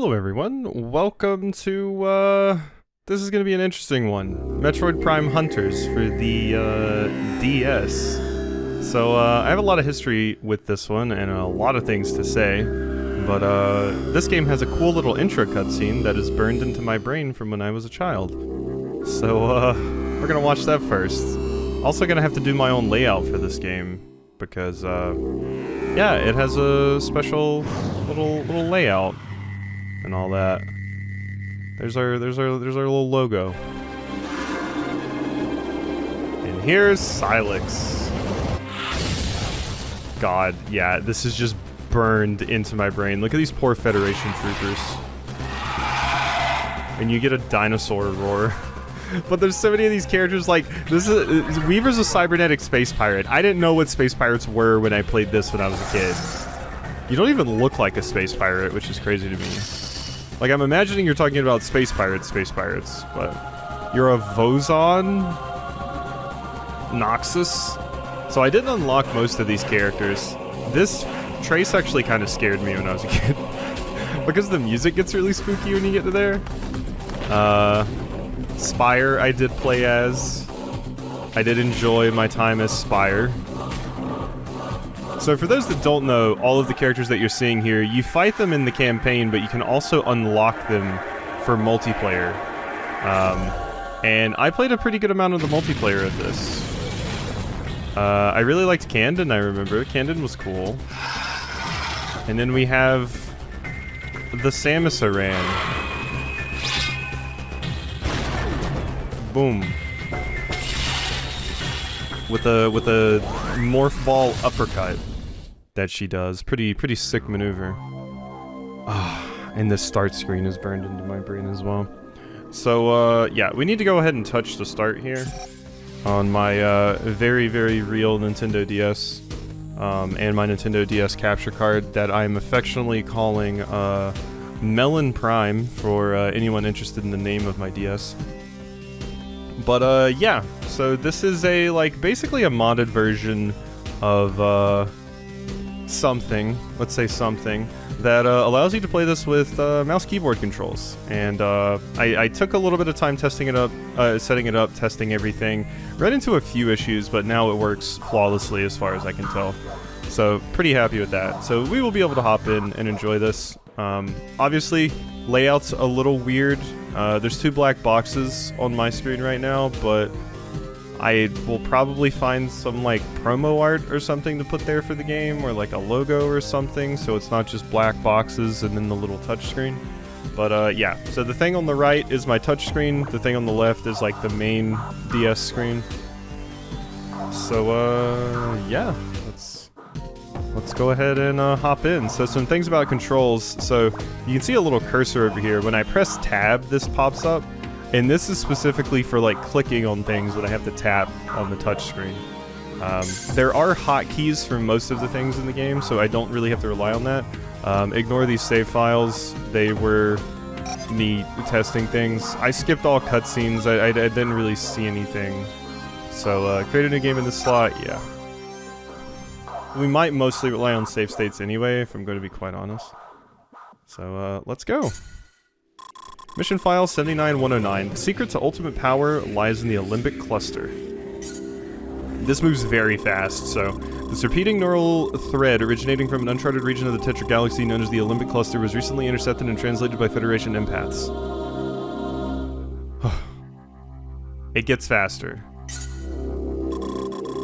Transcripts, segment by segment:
Hello everyone, welcome to, this is gonna be an interesting one. Metroid Prime Hunters for the, DS. So, I have a lot of history with this one and a lot of things to say, but, this game has a cool little intro cutscene that is burned into my brain from when I was a child. So, we're gonna watch that first. Also gonna have to do my own layout for this game, because, yeah, it has a special little layout. And all that. There's our little logo. And here's Silex. God, yeah, this is just burned into my brain. Look at these poor Federation troopers. And you get a dinosaur roar. But there's so many of these characters, like, Weaver's a cybernetic space pirate. I didn't know what space pirates were when I played this when I was a kid. You don't even look like a space pirate, which is crazy to me. Like, I'm imagining you're talking about space pirates, but you're a Vozon Noxus. So I didn't unlock most of these characters. This Trace actually kind of scared me when I was a kid. Because the music gets really spooky when you get to there. Spire I did play as. I did enjoy my time as Spire. So for those that don't know, all of the characters that you're seeing here, you fight them in the campaign, but you can also unlock them for multiplayer. And I played a pretty good amount of the multiplayer of this. I really liked Candon, I remember. Candon was cool. And then we have the Samus Aran. Boom. With a morph ball uppercut that she does. Pretty sick maneuver. And the start screen is burned into my brain as well. So, yeah, we need to go ahead and touch the start here on my, very, very real Nintendo DS, and my Nintendo DS capture card that I'm affectionately calling, Melon Prime for, anyone interested in the name of my DS. But, yeah, so this is a, like, basically a modded version of, something, let's say something, that, allows you to play this with, mouse keyboard controls. And, I took a little bit of time testing it up, setting it up, testing everything. Ran into a few issues, but now it works flawlessly as far as I can tell. So, pretty happy with that. So, we will be able to hop in and enjoy this. Obviously, layout's a little weird. There's two black boxes on my screen right now, but I will probably find some, like, promo art or something to put there for the game, or, like, a logo or something, so it's not just black boxes and then the little touchscreen. But, yeah. So the thing on the right is my touchscreen, the thing on the left is, like, the main DS screen. So, yeah. Let's go ahead and hop in. So some things about controls. So you can see a little cursor over here. When I press tab, this pops up. And this is specifically for, like, clicking on things that I have to tap on the touchscreen. There are hotkeys for most of the things in the game, so I don't really have to rely on that. Ignore these save files. They were me testing things. I skipped all cutscenes. I didn't really see anything. So, create a new game in this slot, yeah. We might mostly rely on save states anyway, if I'm going to be quite honest. So, let's go. Mission file 79109. The secret to ultimate power lies in the Alembic cluster. This moves very fast, so this repeating neural thread originating from an uncharted region of the Tetra Galaxy known as the Alembic cluster was recently intercepted and translated by Federation empaths. It gets faster.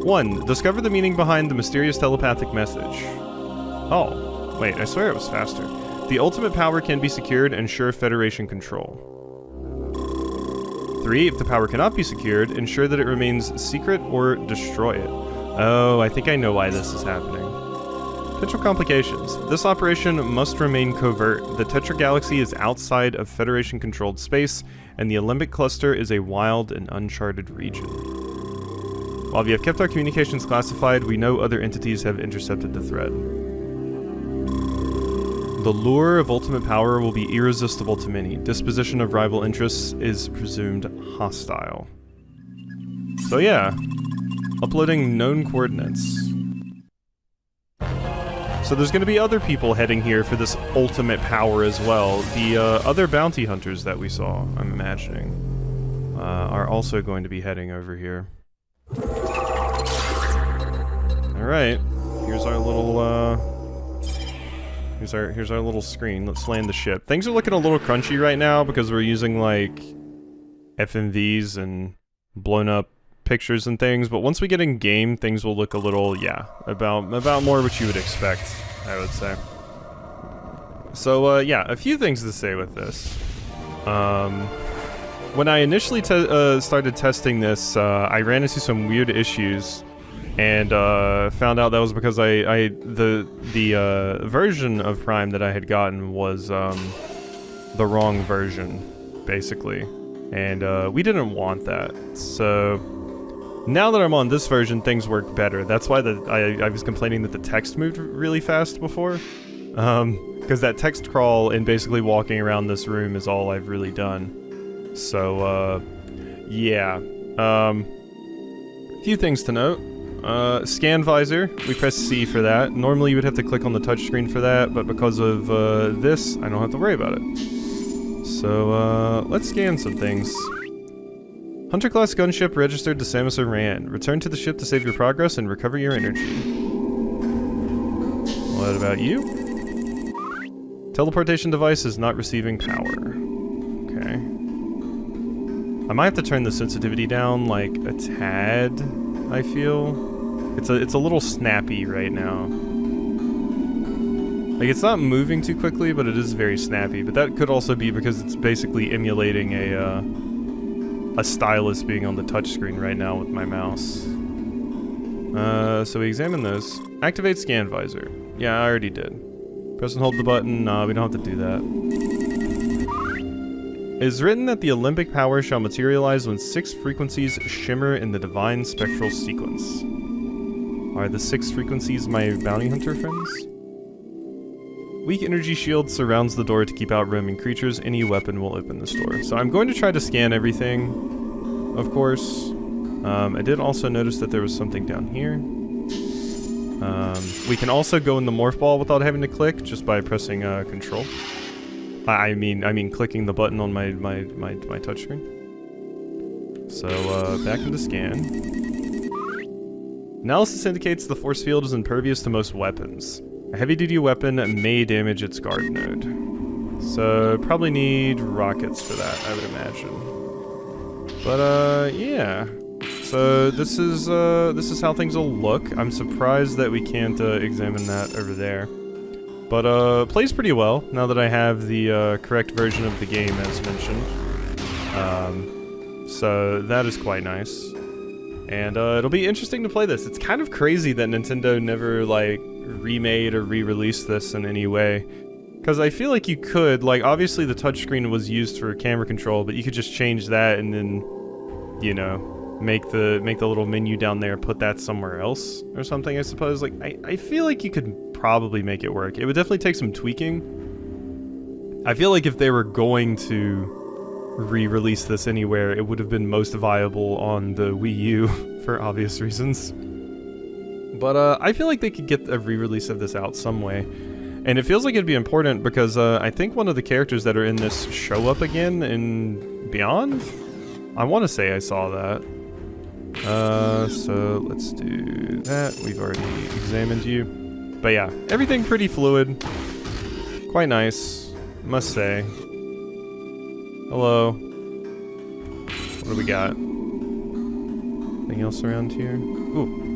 1. Discover the meaning behind the mysterious telepathic message. Oh, wait, I swear it was faster. The ultimate power can be secured, ensure Federation control. 3. If the power cannot be secured, ensure that it remains secret or destroy it. Oh, I think I know why this is happening. Potential complications. This operation must remain covert. The Tetra Galaxy is outside of Federation-controlled space, and the Alembic Cluster is a wild and uncharted region. While we have kept our communications classified, we know other entities have intercepted the thread. The lure of ultimate power will be irresistible to many. Disposition of rival interests is presumed hostile. So yeah, uploading known coordinates. So there's going to be other people heading here for this ultimate power as well. The other bounty hunters that we saw, I'm imagining, are also going to be heading over here. Alright, here's our little, here's our little screen. Let's land the ship. Things are looking a little crunchy right now because we're using, like, FMVs and blown up pictures and things, but once we get in game, things will look a little, yeah, about more what you would expect, I would say. So, yeah, a few things to say with this. When I initially started testing this, I ran into some weird issues, and found out that was because the version of Prime that I had gotten was the wrong version, basically, and we didn't want that. So now that I'm on this version, things work better. That's why I was complaining that the text moved really fast before, because that text crawl and basically walking around this room is all I've really done. So yeah, a few things to note. Scan visor, we press C for that. Normally you would have to click on the touchscreen for that, but because of this, I don't have to worry about it. So let's scan some things. Hunter-class gunship registered to Samus Aran. Return to the ship to save your progress and recover your energy. What about you? Teleportation device is not receiving power. Okay. I might have to turn the sensitivity down, like, a tad, I feel. It's a little snappy right now. Like, it's not moving too quickly, but it is very snappy. But that could also be because it's basically emulating a stylus being on the touchscreen right now with my mouse. So we examine this. Activate scan visor. Yeah, I already did. Press and hold the button. Nah, we don't have to do that. It is written that the Olympic power shall materialize when 6 frequencies shimmer in the divine spectral sequence. Are the 6 frequencies my bounty hunter friends? Weak energy shield surrounds the door to keep out roaming creatures. Any weapon will open this door. So I'm going to try to scan everything, of course. I did also notice that there was something down here. We can also go in the morph ball without having to click, just by pressing control. I mean clicking the button on my touchscreen. So back into scan. Analysis indicates the force field is impervious to most weapons. A heavy-duty weapon may damage its guard node. So, probably need rockets for that, I would imagine. But, yeah. So, this is how things will look. I'm surprised that we can't examine that over there. But, plays pretty well, now that I have the correct version of the game, as mentioned. So, that is quite nice. And, it'll be interesting to play this. It's kind of crazy that Nintendo never, like, remade or re-released this in any way, because I feel like you could, like, obviously the touchscreen was used for camera control, but you could just change that and then, you know, make the little menu down there, put that somewhere else or something, I suppose. Like, I feel like you could probably make it work. It would definitely take some tweaking. I feel like if they were going to re-release this anywhere, it would have been most viable on the Wii U for obvious reasons. But I feel like they could get a re-release of this out some way. And it feels like it'd be important because I think one of the characters that are in this show up again in Beyond? I want to say I saw that. So let's do that. We've already examined you. But yeah, everything pretty fluid. Quite nice, must say. Hello. What do we got? Anything else around here? Ooh.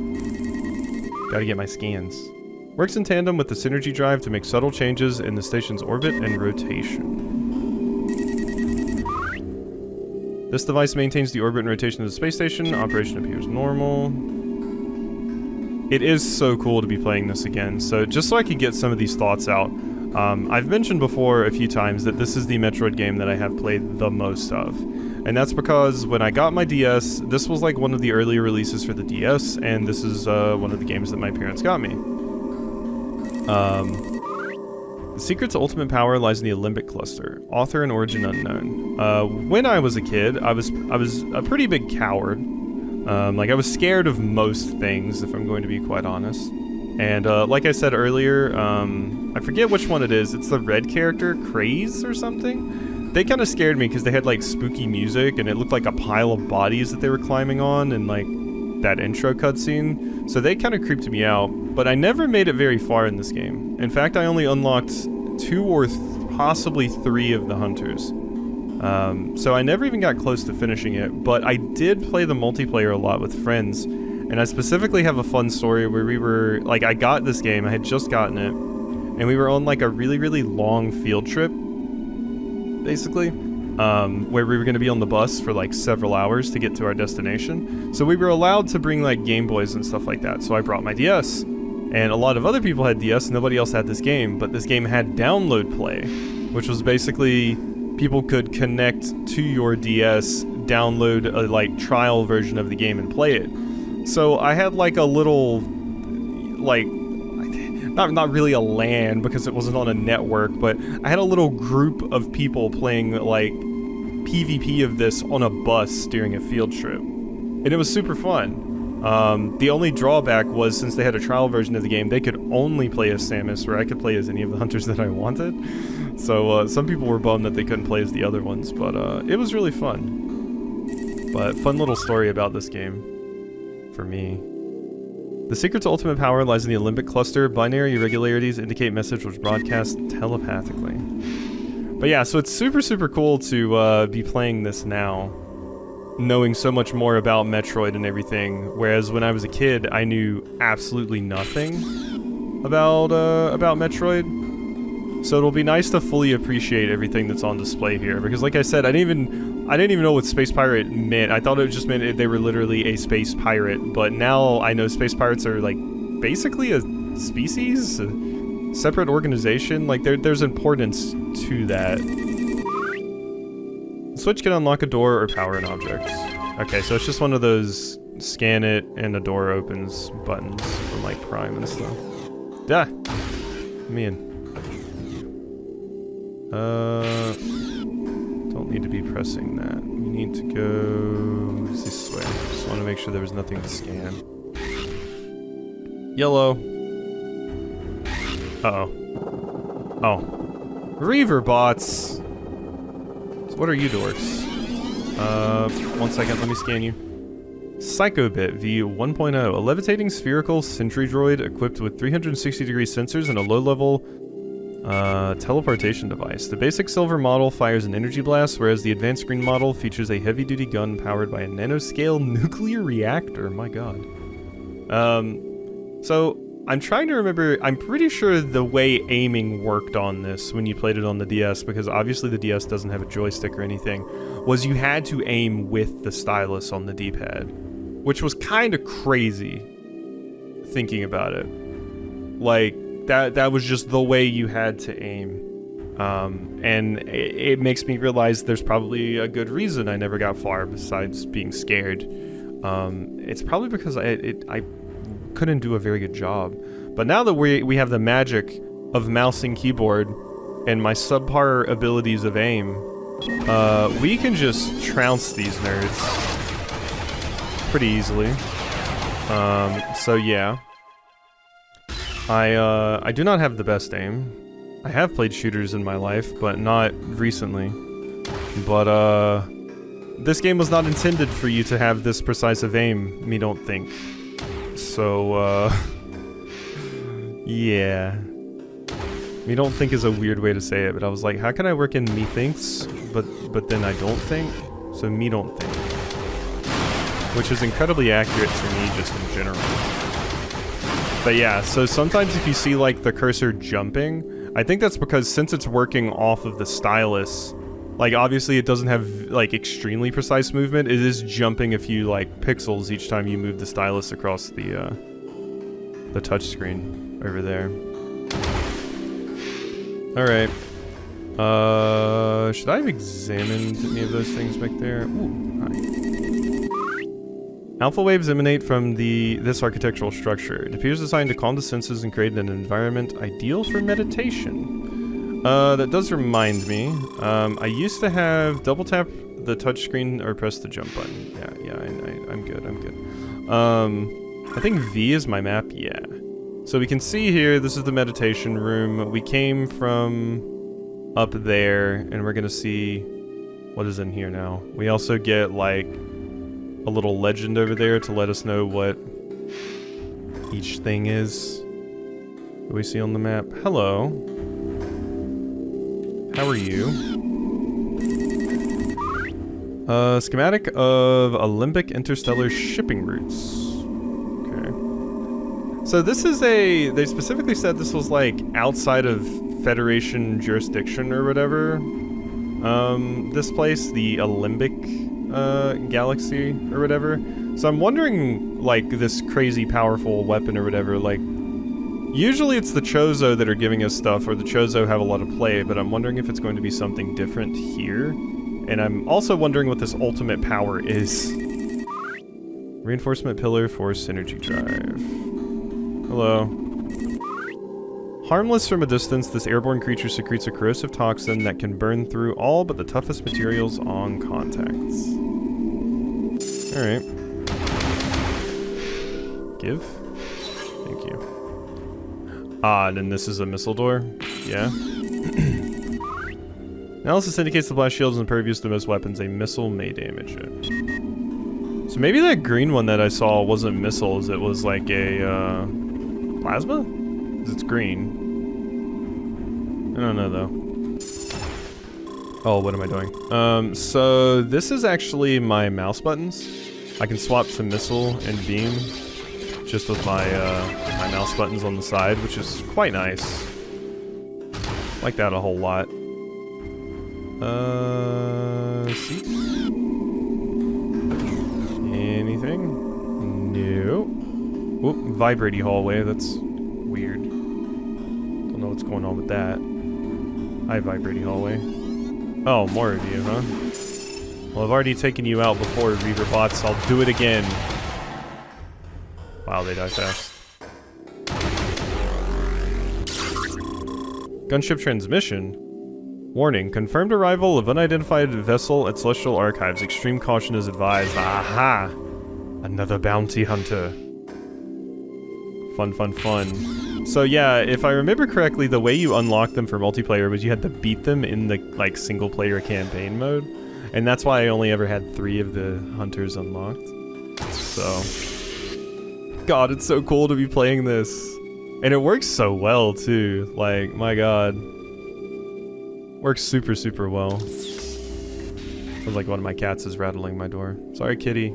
Gotta get my scans. Works in tandem with the synergy drive to make subtle changes in the station's orbit and rotation. This device maintains the orbit and rotation of the space station. Operation appears normal. It is so cool to be playing this again. So just so I could get some of these thoughts out, I've mentioned before a few times that this is the Metroid game that I have played the most of. And that's because when I got my DS, this was like one of the earlier releases for the DS, and this is one of the games that my parents got me. The secret to ultimate power lies in the Olympic cluster. Author and origin unknown. When I was a kid, I was a pretty big coward. Like, I was scared of most things, if I'm going to be quite honest. And like I said earlier, I forget which one it is. It's the red character, Craze or something. They kind of scared me because they had like spooky music and it looked like a pile of bodies that they were climbing on and like that intro cutscene. So they kind of creeped me out, but I never made it very far in this game. In fact, I only unlocked 2 or possibly 3 of the hunters. So I never even got close to finishing it, but I did play the multiplayer a lot with friends. And I specifically have a fun story where we were, like, I got this game, I had just gotten it, and we were on, like, a really, really long field trip, basically, where we were going to be on the bus for, like, several hours to get to our destination. So we were allowed to bring, like, Game Boys and stuff like that, so I brought my DS. And a lot of other people had DS, nobody else had this game, but this game had download play, which was basically people could connect to your DS, download a, like, trial version of the game and play it. So I had like a little, like, not really a LAN because it wasn't on a network, but I had a little group of people playing like PvP of this on a bus during a field trip. And it was super fun. The only drawback was since they had a trial version of the game, they could only play as Samus, where I could play as any of the hunters that I wanted. So some people were bummed that they couldn't play as the other ones, but it was really fun. But fun little story about this game. For me. The secret to ultimate power lies in the Olympic cluster. Binary irregularities indicate message which broadcast telepathically. But yeah, so it's super, super cool to be playing this now, knowing so much more about Metroid and everything, whereas when I was a kid, I knew absolutely nothing about Metroid. So it'll be nice to fully appreciate everything that's on display here, because like I said, I didn't even know what Space Pirate meant. I thought it just meant they were literally a space pirate, but now I know space pirates are like basically a species, a separate organization. Like there's importance to that. The switch can unlock a door or power an object. Okay, so it's just one of those scan it and the door opens buttons from like Prime and stuff. Yeah, me in. Don't need to be pressing that. We need to go this way. Just want to make sure there was nothing to scan. Yellow. Uh-oh. Oh. Reaver bots! So what are you dorks? 1 second, let me scan you. Psychobit V 1.0. A levitating spherical sentry droid equipped with 360-degree sensors and a low-level teleportation device. The basic silver model fires an energy blast, whereas the advanced green model features a heavy-duty gun powered by a nanoscale nuclear reactor. My god. So, I'm trying to remember, I'm pretty sure the way aiming worked on this when you played it on the DS, because obviously the DS doesn't have a joystick or anything, was you had to aim with the stylus on the D-pad, which was kind of crazy, thinking about it. Like, that was just the way you had to aim. And it makes me realize there's probably a good reason I never got far besides being scared. It's probably because I couldn't do a very good job. But now that we have the magic of mouse and keyboard and my subpar abilities of aim, we can just trounce these nerds pretty easily. So yeah. I do not have the best aim. I have played shooters in my life, but not recently. But, this game was not intended for you to have this precise of aim, me don't think. So, yeah. Me don't think is a weird way to say it, but I was like, how can I work in me thinks, but then I don't think? So me don't think. Which is incredibly accurate to me just in general. But yeah, so sometimes if you see like the cursor jumping, I think that's because since it's working off of the stylus, like obviously it doesn't have like extremely precise movement, it is jumping a few like pixels each time you move the stylus across the touchscreen over there. Alright. Should I have examined any of those things back there? Ooh, hi. Alpha waves emanate from this architectural structure. It appears designed to calm the senses and create an environment ideal for meditation. That does remind me. I used to have double tap the touchscreen or press the jump button. Yeah, I'm good. I think V is my map, yeah. So we can see here, this is the meditation room. We came from up there, and we're gonna see what is in here now. We also get, like, a little legend over there to let us know what each thing is that we see on the map. Hello. How are you? Schematic of Olympic interstellar shipping routes. So this is they specifically said this was like outside of Federation jurisdiction or whatever. This place, the Olympic galaxy or whatever. So I'm wondering, like, this crazy powerful weapon or whatever, like, usually it's the Chozo that are giving us stuff, or the Chozo have a lot of play, but I'm wondering if it's going to be something different here. And I'm also wondering what this ultimate power is. Reinforcement pillar for synergy drive. Hello. Harmless from a distance, this airborne creature secretes a corrosive toxin that can burn through all but the toughest materials on contacts. Alright. Give? Thank you. Ah, and then this is a missile door? Yeah. Analysis indicates the blast shield is impervious to most weapons. A missile may damage it. So maybe that green one that I saw wasn't missiles, it was like a, plasma? Because it's green. I don't know though. Oh, what am I doing? So this is actually my mouse buttons. I can swap to missile and beam just with my, my mouse buttons on the side, which is quite nice. Like that a whole lot. See? Anything? No. Whoop, vibrating hallway, that's weird. Don't know what's going on with that. Hi, vibrating hallway. Oh, more of you, huh? Well, I've already taken you out before, Reaver bots. I'll do it again. Wow, they die fast. Gunship transmission. Warning, confirmed arrival of unidentified vessel at Celestial Archives. Extreme caution is advised. Aha! Another bounty hunter. Fun, fun, fun. So yeah, if I remember correctly, the way you unlocked them for multiplayer was you had to beat them in the, like, single-player campaign mode. And that's why I only ever had 3 of the hunters unlocked. So... God, it's so cool to be playing this. And it works so well, too. Like, my god. Works super, super well. Sounds like one of my cats is rattling my door. Sorry, kitty.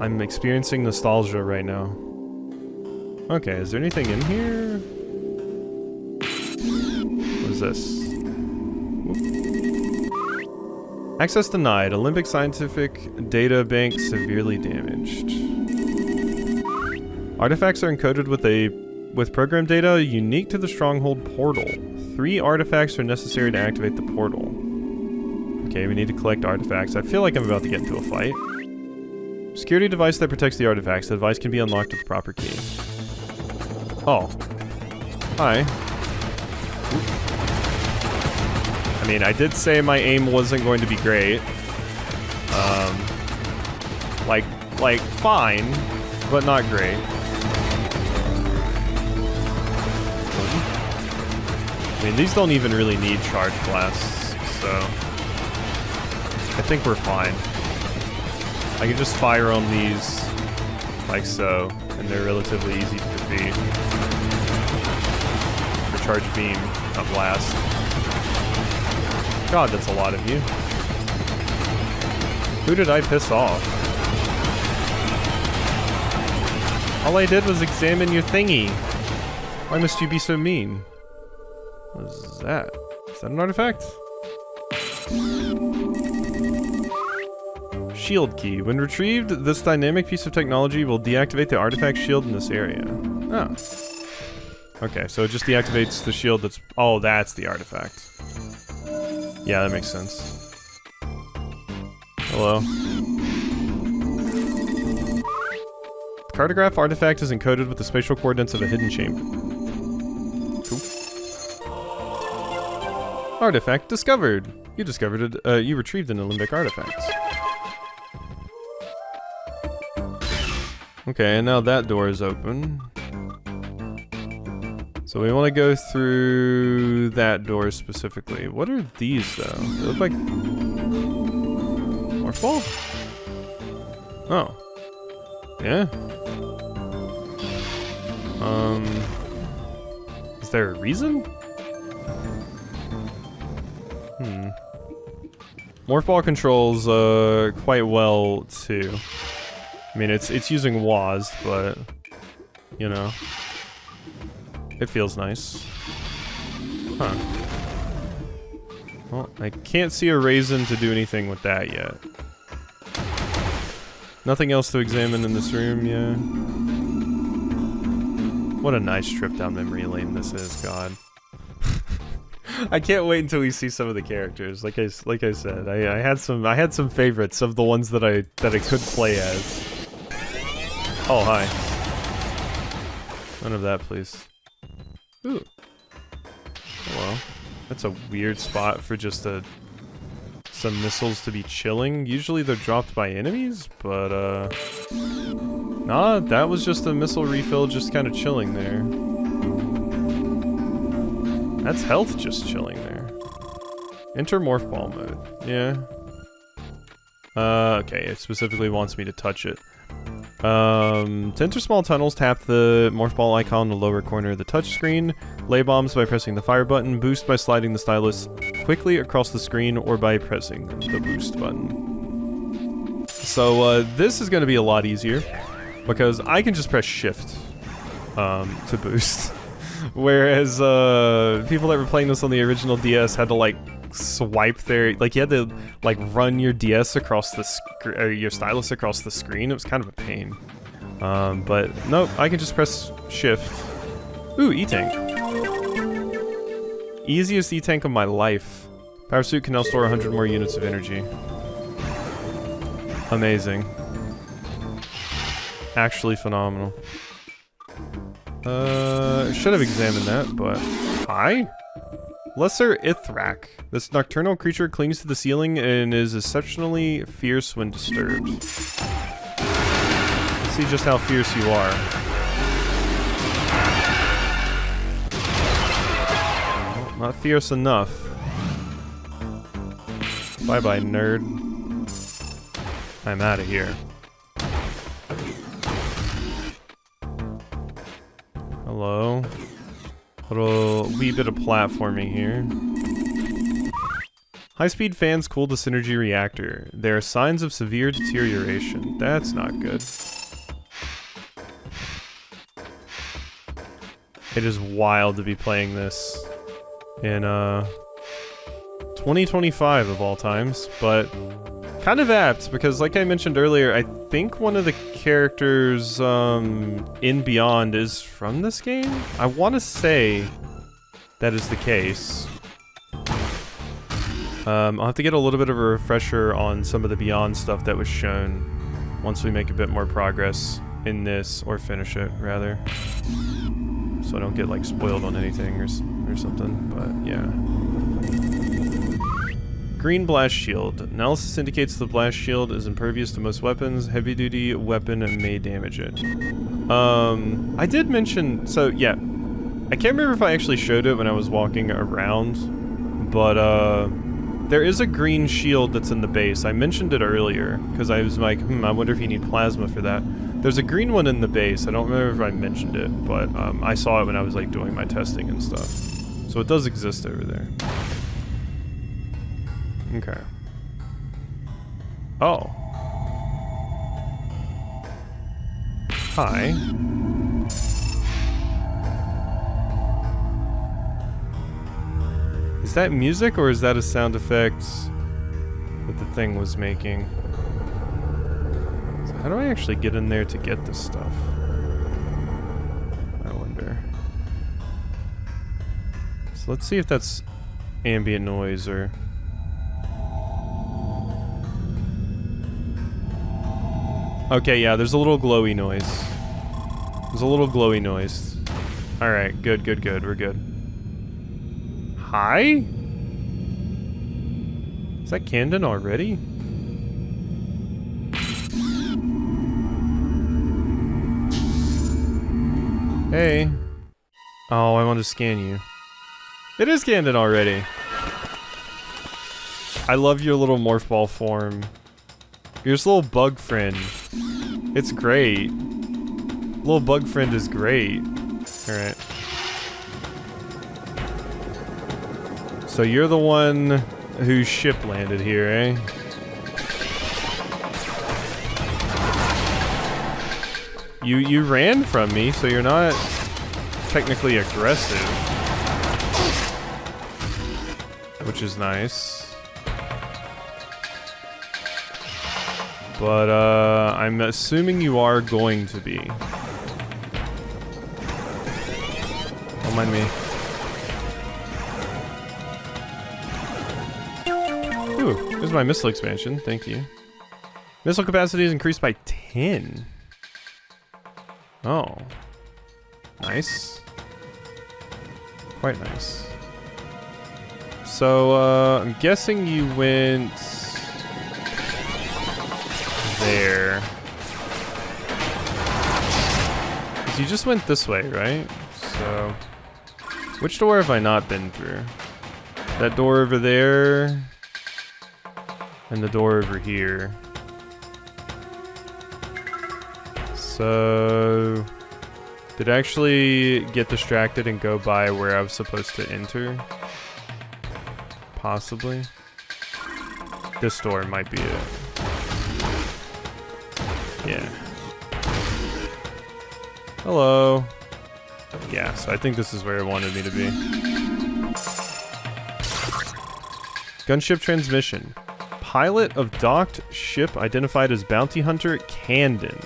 I'm experiencing nostalgia right now. Okay, is there anything in here? What is this? Whoop. Access denied. Olympic Scientific Data Bank severely damaged. Artifacts are encoded with program data unique to the Stronghold portal. 3 artifacts are necessary to activate the portal. Okay, we need to collect artifacts. I feel like I'm about to get into a fight. Security device that protects the artifacts. The device can be unlocked with the proper key. Oh. Hi. Oop. I mean, I did say my aim wasn't going to be great. Like, fine, but not great. I mean, these don't even really need charge blasts, so I think we're fine. I can just fire on these like so, and they're relatively easy to defeat. The charge beam, not blast. God, that's a lot of you. Who did I piss off? All I did was examine your thingy. Why must you be so mean? What is that? Is that an artifact? Shield key. When retrieved, this dynamic piece of technology will deactivate the artifact shield in this area. Oh. Okay, so it just deactivates the shield that's... Oh, that's the artifact. Yeah, that makes sense. Hello. The cartograph artifact is encoded with the spatial coordinates of a hidden chamber. Cool. Artifact discovered. You discovered it. You retrieved an Olympic artifact. Okay, and now that door is open. So we want to go through that door specifically. What are these though? They look like Morph Ball? Oh. Yeah. Is there a reason? Morph Ball controls quite well too. I mean, it's using WASD, but you know, it feels nice. Huh. Well, I can't see a reason to do anything with that yet. Nothing else to examine in this room, yeah. What a nice trip down memory lane this is, God. I can't wait until we see some of the characters. Like I said, I had some favorites of the ones that I could play as. Oh, hi. None of that, please. Ooh. Well, that's a weird spot for just some missiles to be chilling. Usually they're dropped by enemies, but nah, that was just a missile refill just kind of chilling there. That's health just chilling there. Enter Morph Ball mode. Yeah. Okay, it specifically wants me to touch it. To enter small tunnels, tap the Morph Ball icon in the lower corner of the touchscreen. Lay bombs by pressing the fire button. Boost by sliding the stylus quickly across the screen or by pressing the boost button. So this is going to be a lot easier because I can just press shift to boost. Whereas people that were playing this on the original DS had to like swipe their, like you had to like run your DS across the your stylus across the screen. It was kind of a pain. But nope, I can just press shift. Ooh, E-Tank. Easiest E-Tank of my life. Power Suit can now store 100 more units of energy. Amazing. Actually phenomenal. Should have examined that, but... Hi? Lesser Ithrak. This nocturnal creature clings to the ceiling and is exceptionally fierce when disturbed. Let's see just how fierce you are. Well, not fierce enough. Bye-bye, nerd. I'm out of here. Hello. Little wee bit of platforming here. High-speed fans cool the synergy reactor. There are signs of severe deterioration. That's not good. It is wild to be playing this in 2025 of all times, but kind of apt because, like I mentioned earlier, I think one of the characters in Beyond is from this game. I want to say that is the case. I'll have to get a little bit of a refresher on some of the Beyond stuff that was shown once we make a bit more progress in this, or finish it rather, so I don't get like spoiled on anything or something. But yeah. Green blast shield. Analysis indicates the blast shield is impervious to most weapons. Heavy duty weapon may damage it. I did mention, so yeah, I can't remember if I actually showed it when I was walking around, but there is a green shield that's in the base. I mentioned it earlier because I was like, I wonder if you need plasma for that. There's a green one in the base. I don't remember if I mentioned it, but I saw it when I was like doing my testing and stuff. So it does exist over there. Okay. Oh. Hi. Is that music or is that a sound effect that the thing was making? So how do I actually get in there to get this stuff? I wonder. So let's see if that's ambient noise or... Okay, yeah, there's a little glowy noise. There's a little glowy noise. Alright, good, good, good. We're good. Hi? Is that Candon already? Hey. Oh, I want to scan you. It is scanned in already. I love your little morph ball form. Your little bug friend. It's great. Little bug friend is great. Alright. So you're the one whose ship landed here, eh? You ran from me, so you're not technically aggressive. Which is nice. But, I'm assuming you are going to be. Don't mind me. Ooh, there's my missile expansion. Thank you. Missile capacity is increased by 10. Oh. Nice. Quite nice. So, I'm guessing you went there. 'Cause you just went this way, right? So, which door have I not been through? That door over there, and the door over here. So, did I actually get distracted and go by where I was supposed to enter? Possibly. This door might be it. Yeah. Hello. Yeah, so I think this is where it wanted me to be. Gunship transmission. Pilot of docked ship identified as Bounty Hunter Camden.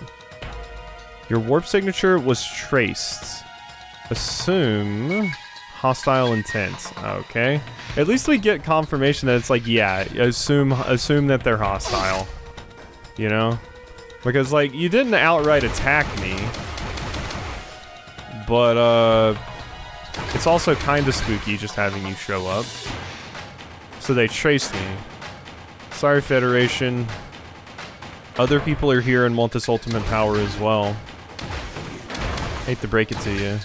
Your warp signature was traced. Assume hostile intent. Okay. At least we get confirmation that it's like, yeah, assume that they're hostile. You know? Because, like, you didn't outright attack me. But, it's also kind of spooky just having you show up. So they traced me. Sorry, Federation. Other people are here and want this ultimate power as well. Hate to break it to you.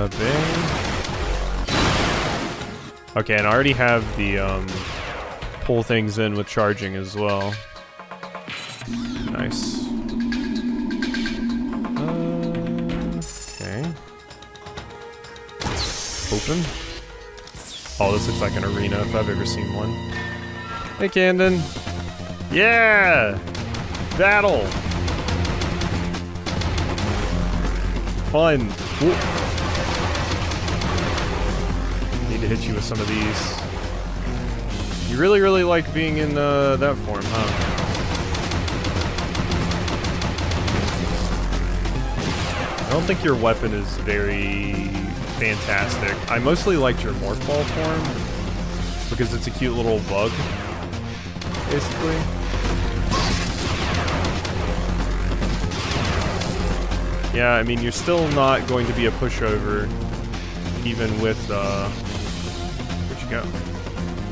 Bang. Okay, and I already have the, pull things in with charging as well. Nice. Okay. Open. Oh, this looks like an arena if I've ever seen one. Hey, Camden. Yeah! Battle! Fun. Ooh. Need to hit you with some of these. You really, really like being in that form, huh? I don't think your weapon is very fantastic. I mostly liked your morph ball form because it's a cute little bug, basically. Yeah, I mean, you're still not going to be a pushover, even with, where'd you go?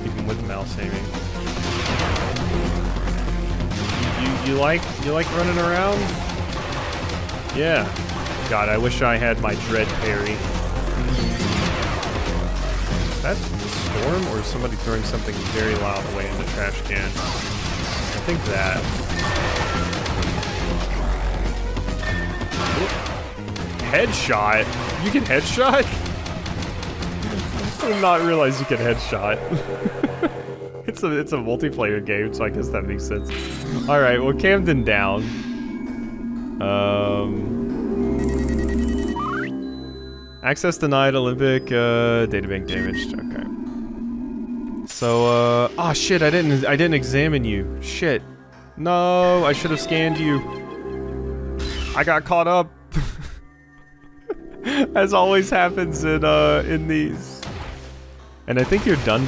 Even with mouse aiming. You like running around? Yeah. God, I wish I had my dread parry. Is that a storm, or is somebody throwing something very loud away in the trash can? I think that. Headshot? You can headshot? I did not realize you can headshot. It's a multiplayer game, so I guess that makes sense. Alright, well, Camden down. Access denied, Olympic, databank damaged. Okay. So, oh shit, I didn't examine you. Shit. No, I should have scanned you. I got caught up. As always happens in these. And I think you're done.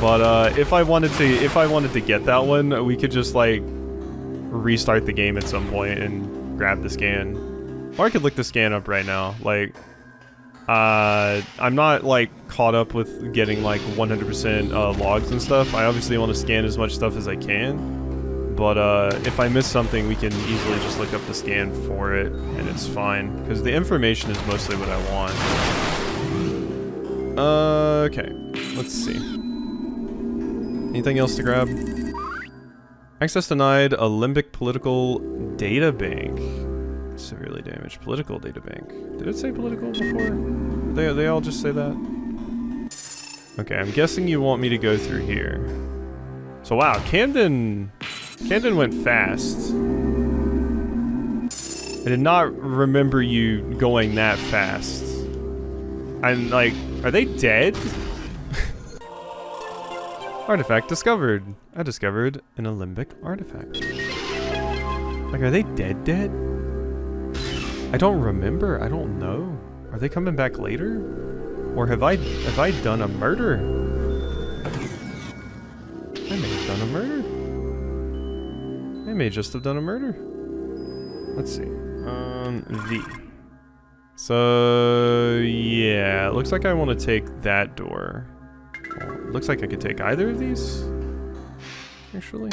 But if I wanted to get that one, we could just like restart the game at some point and grab the scan. Or I could look the scan up right now. Like, I'm not like caught up with getting like 100% logs and stuff. I obviously want to scan as much stuff as I can. But if I miss something, we can easily just look up the scan for it, and it's fine. Because the information is mostly what I want. Okay, let's see. Anything else to grab? Access denied, a limbic political data bank. Severely damaged political data bank. Did it say political before? They all just say that? Okay, I'm guessing you want me to go through here. So wow, Camden went fast. I did not remember you going that fast. I'm like, are they dead? Artifact discovered. I discovered an Alembic artifact. Like, are they dead? I don't remember. I don't know. Are they coming back later? Or have I done a murder? I may have done a murder. I may just have done a murder. Let's see. V. So, yeah. It looks like I want to take that door. Well, it looks like I could take either of these. Actually.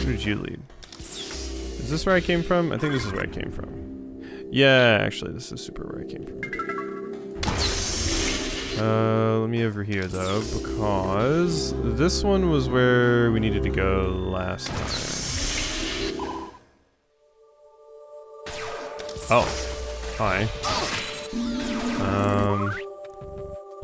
Who did you lead? Is this where I came from? I think this is where I came from. Yeah, actually, this is super where I came from. Let me over here, though, because this one was where we needed to go last time. Oh. Hi.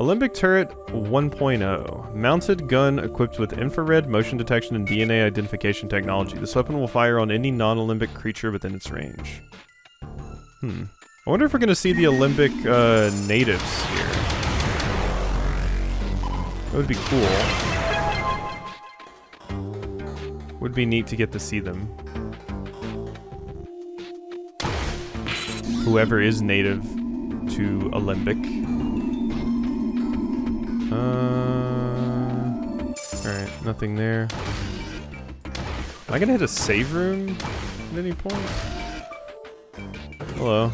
Alembic Turret 1.0. Mounted gun equipped with infrared, motion detection, and DNA identification technology. This weapon will fire on any non-Alembic creature within its range. I wonder if we're gonna see the Alembic natives here. That would be cool. Would be neat to get to see them. Whoever is native to Alembic. Alright, nothing there. Am I gonna hit a save room at any point? Hello.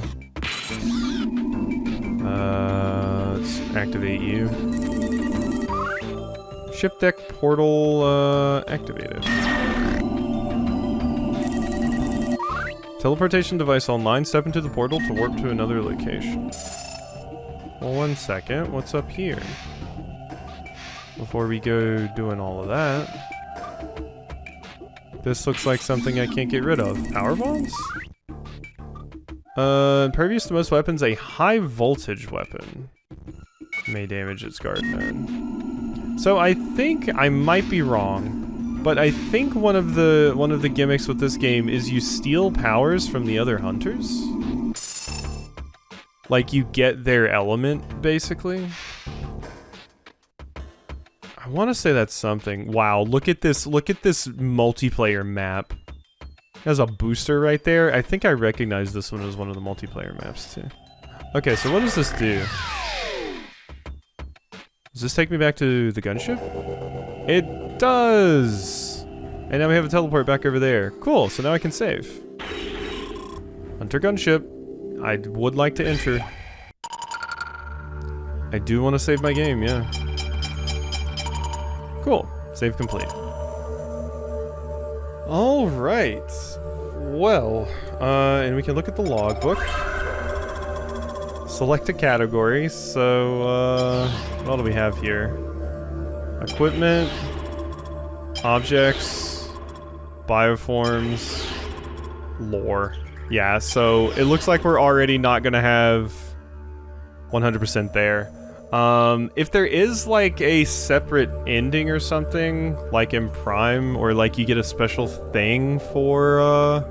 Let's activate you. Ship deck portal activated. Teleportation device online. Step into the portal to warp to another location. Well, one second. What's up here? Before we go doing all of that. This looks like something I can't get rid of. Power bombs? Impervious to most weapons, a high voltage weapon may damage its guard node. So I think I might be wrong, but I think one of the gimmicks with this game is you steal powers from the other hunters. Like you get their element, basically. I want to say that's something. Wow, look at this multiplayer map. There's a booster right there. I think I recognize this one as one of the multiplayer maps too. Okay, so what does this do? Does this take me back to the gunship? It does! And now we have a teleport back over there. Cool, so now I can save. Hunter gunship. I would like to enter. I do want to save my game, yeah. Cool. Save complete. Alright. Well, and we can look at the logbook. Select a category. So, what do we have here? Equipment, objects, bioforms, lore. Yeah, so it looks like we're already not gonna have 100% there. If there is like a separate ending or something, like in Prime, or like you get a special thing for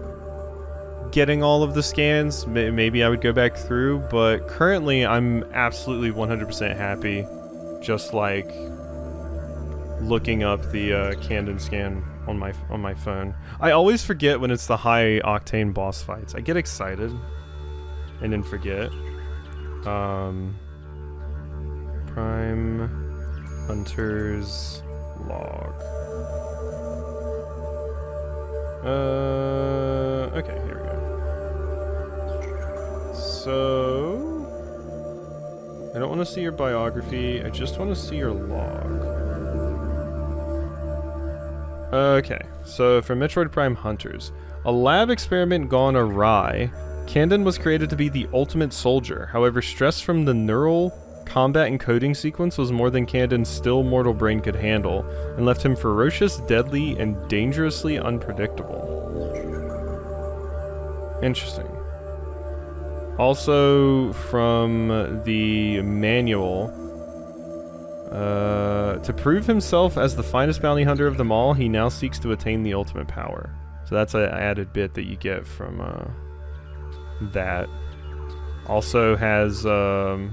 getting all of the scans, maybe I would go back through, but currently I'm absolutely 100% happy just like looking up the Camden scan on my phone. I always forget when it's the high octane boss fights. I get excited and then forget. Prime Hunter's log. Okay, here we go. So I don't want to see your biography, I just want to see your log. Okay, so for Metroid Prime Hunters, a lab experiment gone awry, Kandin was created to be the ultimate soldier. However, stress from the neural combat encoding sequence was more than Kandin's still mortal brain could handle, and left him ferocious, deadly, and dangerously unpredictable. Interesting. Also, from the manual, to prove himself as the finest bounty hunter of them all, he now seeks to attain the ultimate power. So that's an added bit that you get from that. Also has... oh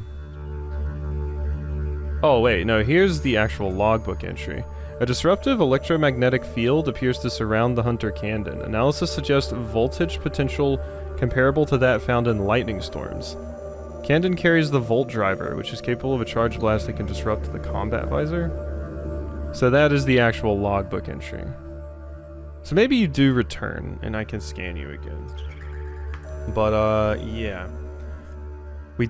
wait, no, here's the actual logbook entry. A disruptive electromagnetic field appears to surround the hunter Kandin. Analysis suggests voltage potential comparable to that found in lightning storms. Kandin carries the Volt Driver, which is capable of a charge blast that can disrupt the combat visor. So that is the actual logbook entry. So maybe you do return, and I can scan you again. But, yeah. We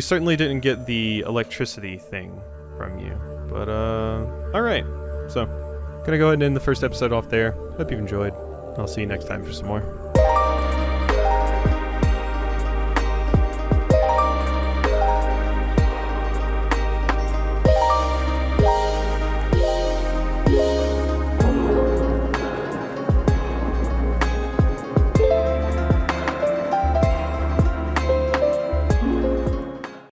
certainly didn't get the electricity thing from you. But, alright. So, gonna go ahead and end the first episode off there. Hope you enjoyed. I'll see you next time for some more.